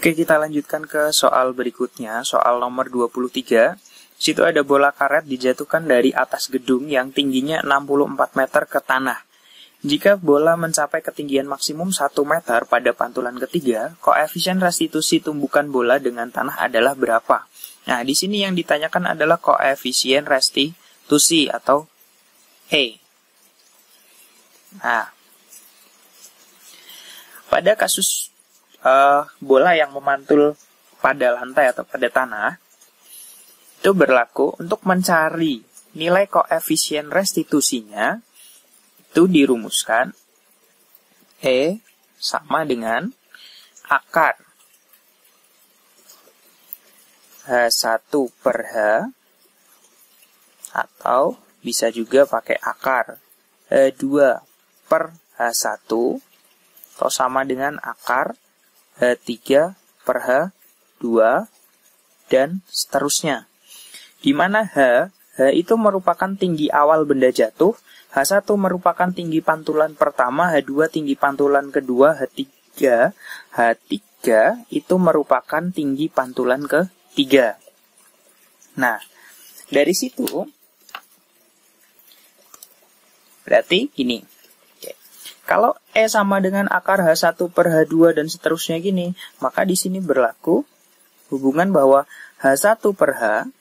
Oke, kita lanjutkan ke soal berikutnya, soal nomor 23. Di situ ada bola karet dijatuhkan dari atas gedung yang tingginya 64 meter ke tanah. Jika bola mencapai ketinggian maksimum 1 meter pada pantulan ketiga, koefisien restitusi tumbukan bola dengan tanah adalah berapa? Nah, di sini yang ditanyakan adalah koefisien restitusi atau E. Nah, pada kasus bola yang memantul pada lantai atau pada tanah, itu berlaku untuk mencari nilai koefisien restitusinya, itu dirumuskan E sama dengan akar H1 per H, atau bisa juga pakai akar H2 per H1, atau sama dengan akar H3 per H2, dan seterusnya. Di mana H itu merupakan tinggi awal benda jatuh, H1 merupakan tinggi pantulan pertama, H2 tinggi pantulan kedua, H3 itu merupakan tinggi pantulan ketiga. Nah, dari situ berarti gini. Kalau E sama dengan akar H1 per H2 dan seterusnya gini, maka di sini berlaku hubungan bahwa H1 per H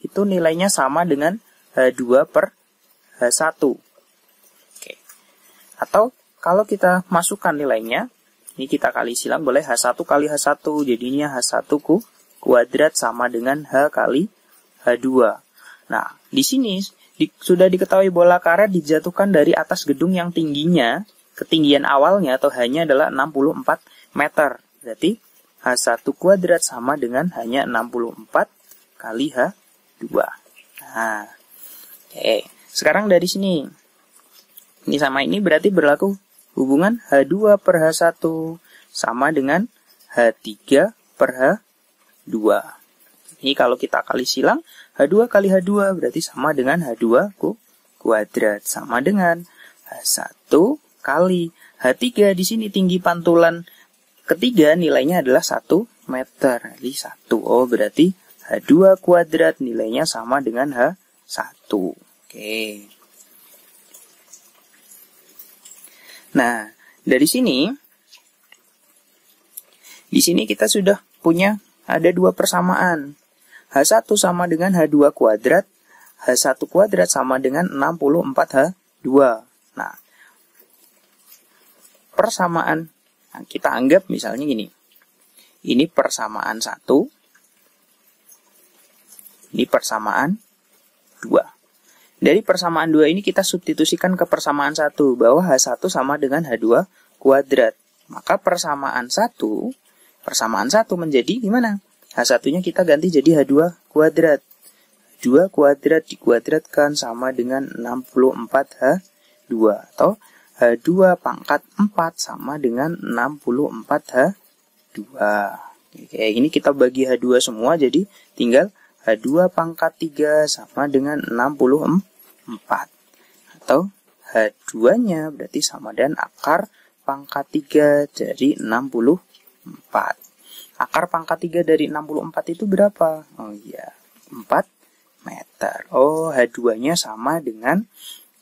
itu nilainya sama dengan H2 per H1. Oke. Atau kalau kita masukkan nilainya, ini kita kali silang boleh H1 kali H1, jadinya H1 kuadrat sama dengan H kali H2. Nah, di sini sudah diketahui bola karet dijatuhkan dari atas gedung yang tingginya, ketinggian awalnya atau hanya adalah 64 meter. Berarti H1 kuadrat sama dengan hanya 64 kali H2. Nah, oke. Sekarang dari sini, ini sama ini berarti berlaku hubungan H2 per H1 sama dengan H3 per H2. Ini kalau kita kali silang, H2 kali H2 berarti sama dengan H2 kuadrat. Sama dengan H1 kali H3. Di sini tinggi pantulan ketiga nilainya adalah 1 meter. Jadi 1. Oh, berarti H2 kuadrat nilainya sama dengan H1. Oke. Nah, dari sini, di sini kita sudah punya ada dua persamaan. H1 sama dengan H2 kuadrat, H1 kuadrat sama dengan 64 H2. Nah, persamaan, nah, kita anggap misalnya gini. Ini persamaan 1, ini persamaan 2. Dari persamaan 2 ini kita substitusikan ke persamaan 1, bahwa H1 sama dengan H2 kuadrat. Maka persamaan 1 menjadi gimana? H1-nya kita ganti jadi H2 kuadrat. H2 kuadrat dikuadratkan sama dengan 64 H2. Atau H2 pangkat 4 sama dengan 64 H2. Oke, ini kita bagi H2 semua, jadi tinggal H2 pangkat 3 sama dengan 64. Atau H2-nya berarti sama dengan akar pangkat 3 dari 64. Akar pangkat 3 dari 64 itu berapa? Oh iya, 4 meter. Oh, H2-nya sama dengan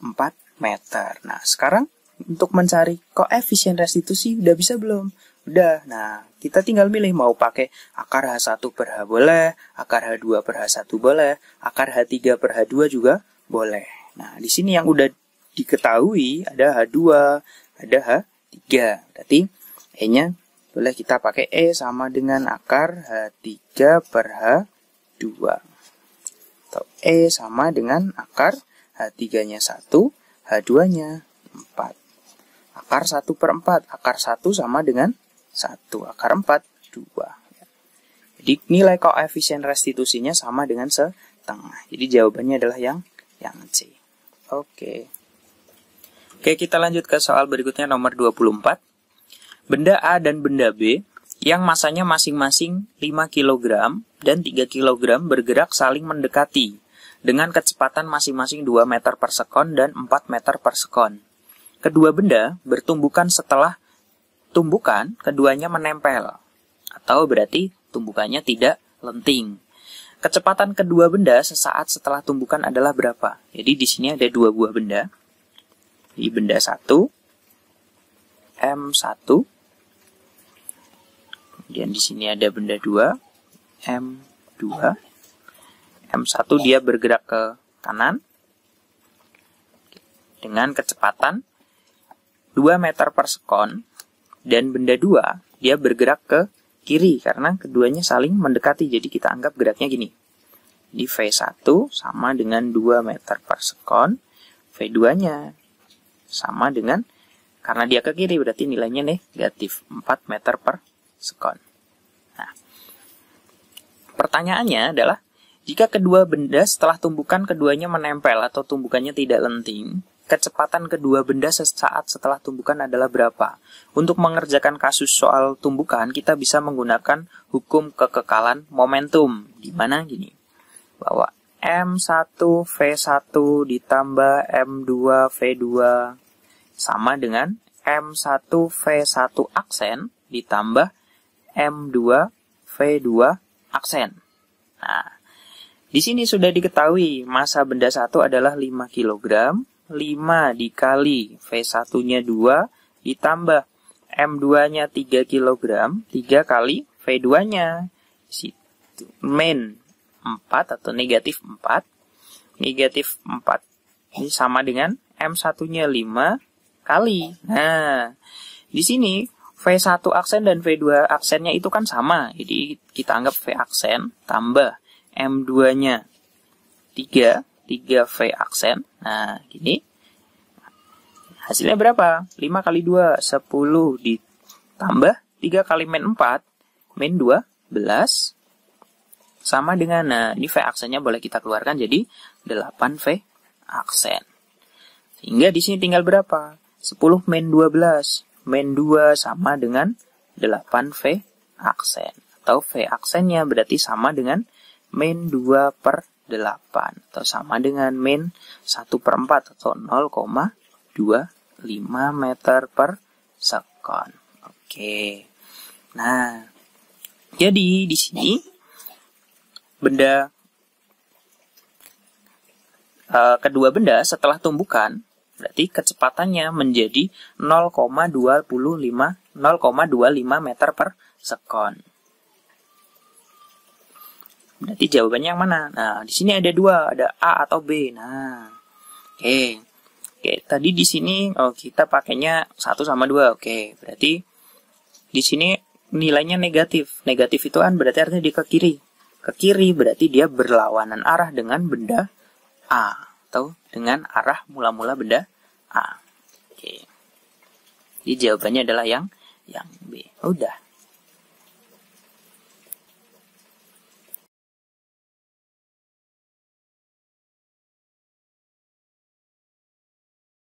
4 meter. Nah, sekarang untuk mencari koefisien restitusi udah bisa belum? Udah. Nah, kita tinggal milih mau pakai akar H1 per H boleh, akar H2 per H1 boleh, akar H3 per H2 juga boleh. Nah, di sini yang udah diketahui ada H2, ada H3. Berarti E-nya boleh kita pakai E sama dengan akar H3 per H2. Atau E sama dengan akar H3-nya 1, H2-nya 4. Akar 1 per 4. Akar 1 sama dengan 1. Akar 4, 2. Jadi nilai koefisien restitusinya sama dengan setengah. Jadi jawabannya adalah yang C. Oke. Oke, kita lanjut ke soal berikutnya nomor 24. Benda A dan benda B yang masanya masing-masing 5 kg dan 3 kg bergerak saling mendekati dengan kecepatan masing-masing 2 meter per sekon dan 4 meter per sekon. Kedua benda bertumbukan setelah tumbukan, keduanya menempel. Atau berarti tumbukannya tidak lenting. Kecepatan kedua benda sesaat setelah tumbukan adalah berapa? Jadi di sini ada dua buah benda. Di benda 1, M1. Kemudian di sini ada benda 2, M2. M1 dia bergerak ke kanan dengan kecepatan 2 meter per sekon. Dan benda 2 dia bergerak ke kiri karena keduanya saling mendekati. Jadi kita anggap geraknya gini. Di V1 sama dengan 2 meter per sekon. V2-nya sama dengan, karena dia ke kiri berarti nilainya negatif 4 meter per sekon. Nah, pertanyaannya adalah, jika kedua benda setelah tumbukan keduanya menempel atau tumbukannya tidak lenting, kecepatan kedua benda sesaat setelah tumbukan adalah berapa? Untuk mengerjakan kasus soal tumbukan, kita bisa menggunakan hukum kekekalan momentum. Di mana gini, bahwa M1 V1 ditambah M2 V2 sama dengan M1 V1 aksen ditambah M2 V2 aksen. Nah, di sini sudah diketahui massa benda 1 adalah 5 kg. 5 dikali V1-nya 2 ditambah M2-nya 3 kg, 3 kali V2-nya min 4 atau negatif 4. Negatif 4 ini sama dengan M1-nya 5 kali. Nah, di sini V1 aksen dan V2 aksennya itu kan sama. Jadi kita anggap V aksen tambah M2-nya 3 V aksen. Nah, gini. Hasilnya berapa? 5 kali 2, 10 ditambah 3 kali min 4, min 12. Sama dengan, nah, ini V aksennya boleh kita keluarkan jadi 8 V aksen. Sehingga di sini tinggal berapa? 10 min 12. Min 2 sama dengan 8 V aksen. Atau V aksennya berarti sama dengan min 2 per 8 atau sama dengan min 1/4 atau 0,25 meter per sekon. Oke. Nah, jadi di sini benda kedua benda setelah tumbukan berarti kecepatannya menjadi 0,25 meter per sekon. Berarti jawabannya yang mana? Nah, di sini ada dua, ada A atau B. Nah, oke. Tadi di sini kita pakainya 1 sama 2. Oke, berarti di sini nilainya negatif. Negatif itu kan berarti artinya dia ke kiri. Ke kiri berarti dia berlawanan arah dengan benda A atau dengan arah mula-mula benda A. Oke. Jadi jawabannya adalah yang B. Udah.